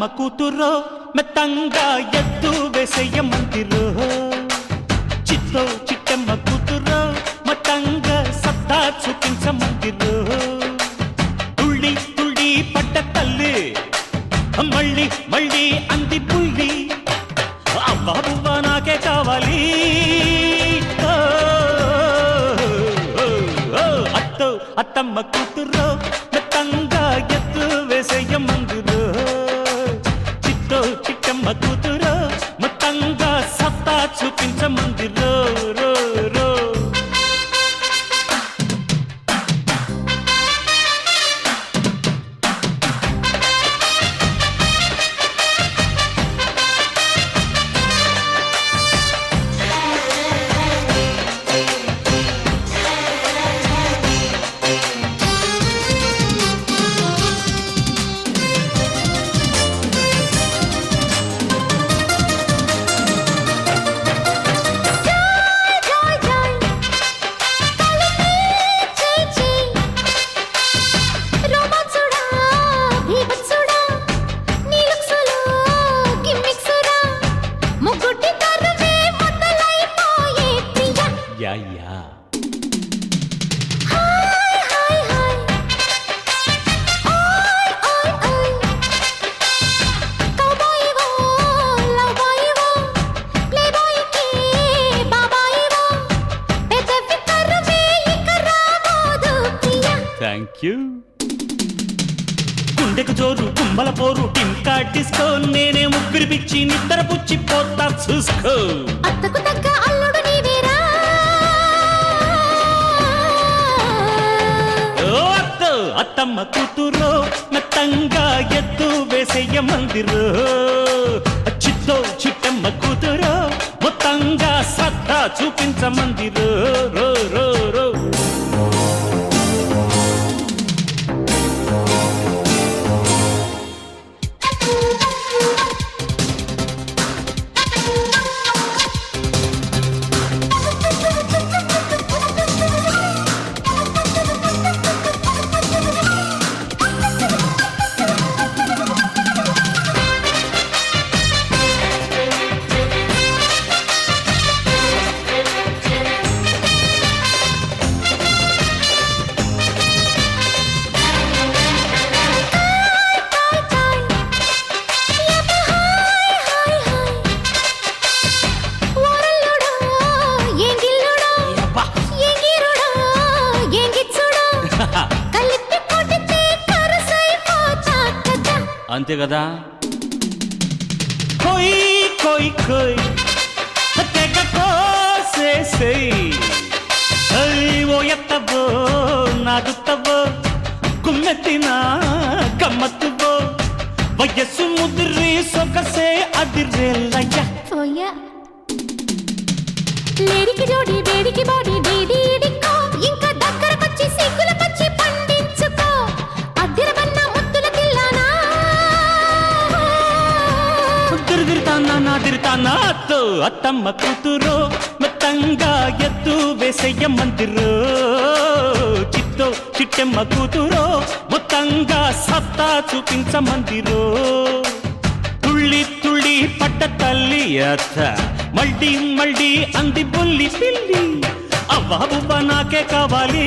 అత్తమ్మ కూతురో మెత్తంగా ఎత్తు వేసేయమందిరో చిత్తో చిట్టమ్మ కూతురో మతంగా సత్తా చూపించమందిరో తుళ్ళి తుళ్ళి పడ్డ తల్లి మళ్ళీ మళ్ళీ అంది పుల్లి అవ్వా బువ్వ నాకే కావాలి అత్తో అత్తమ్మ కూతురో మెత్తంగా ఎత్తు వేసేయమందిరో చిత్తో చిట్టమ్మ కూతురో మొత్తంగా సత్తా చూపించమందిరో రో రో థ్యాంక్ యూ గుండెకు జోరు కుంబల పోరు టింకా డిస్కో నేనే ముగ్గురు పిచ్చి నిద్ర పుచ్చి పోతా చూసుకో అత్తకు తగ్గ అల్లుడు నీవేరా ఓ అత్తో అత్తమ్మ కూతురో మెత్తంగా ఎత్తు వేసేయమందిరో చిత్తో చిట్టమ్మ కూతురో మొత్తంగా సత్తా చూపించమందిరో రో రో రో అంతే కదా కోయి కోయి కోయి తెగ కోసేసేయ్ ఓ ఎత్తవో నాదుత్తవో కుమ్మెత్తిన గమ్మత్తువో వయస్సు ముదిరి సొగసే అదిరేలయ్య లేడికి జోడి వేడికి బాడీ వేడి ఇడికో ఇంకా దగ్గరకొచ్చి సిగ్గుల పచ్చి పండించుకో అద్దిరబన్న ముద్దుల తిల్లానా తిరుగుతానా నాదిరుతానా అత్తో అత్తమ్మ కూతురో మెత్తంగా ఎత్తు వేసేయమందిరో చిత్తో చిట్టమ్మ కూతురో మొత్తంగా సత్తా చూపించమందిరో తుళ్ళి తుళ్ళి పడ్డ తల్లి అత్త మళ్ళీ మళ్ళీ అంది బుల్లి పిల్లి అవ్వా బువ్వ నాకే కావాలి